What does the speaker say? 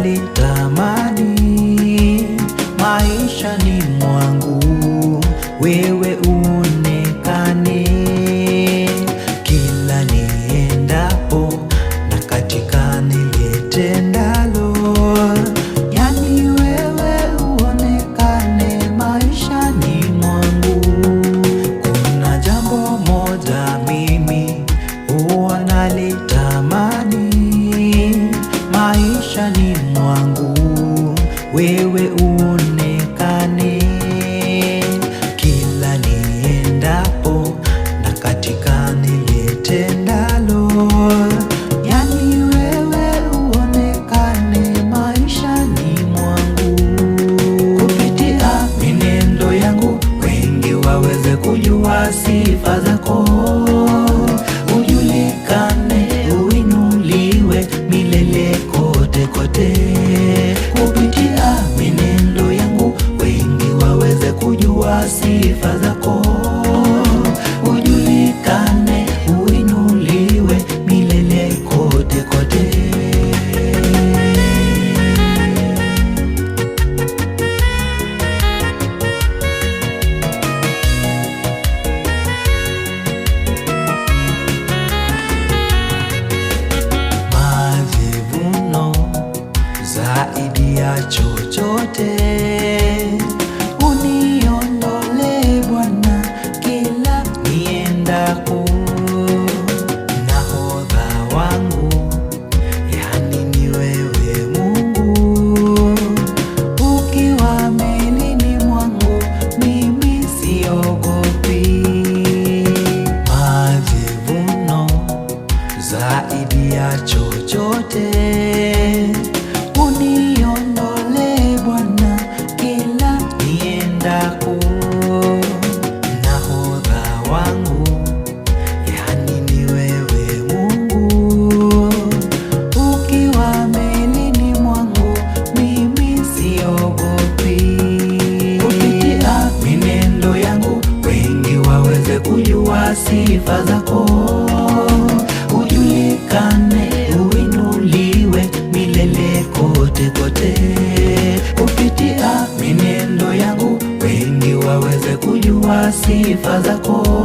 nalitamani maishani mwangu, wewe uonekane kila niendapo na katika nilitendalo. Yani wewe uonekane maishani mwangu. Kuna jambo moja mimi huwa nalitamani maishani mwangu, wewe uonekane kila niendapo na katika nilitendalo. Yani wewe uonekane maishani mwangu. Kupitia mienendo yangu wengi waweze kujua sifa zako, ujulikane, uinuliwe milele kote kote. Kupitia mienendo yangu wengi waweze kujua sifa zako, ujulikane, uinuliwe milele kote kote. Majivuno zaidi ya chochote uniondole Bwana kila niendako. Nahodha wangu yani ni wewe Mungu, ukiwa melini mwangu mimi siogopi. Majivuno zaidi ya chochote uniondole Bwana kila niendako. Nahodha wangu yani ni wewe Mungu, ukiwa melini mwangu mimi siogopi. Kupitia mienendo yangu wengi waweze kujua sifa zako, ujulikane, uinuliwe milele kote kote. Kupitia mienendo yangu wengi waweze kujua sifa zako,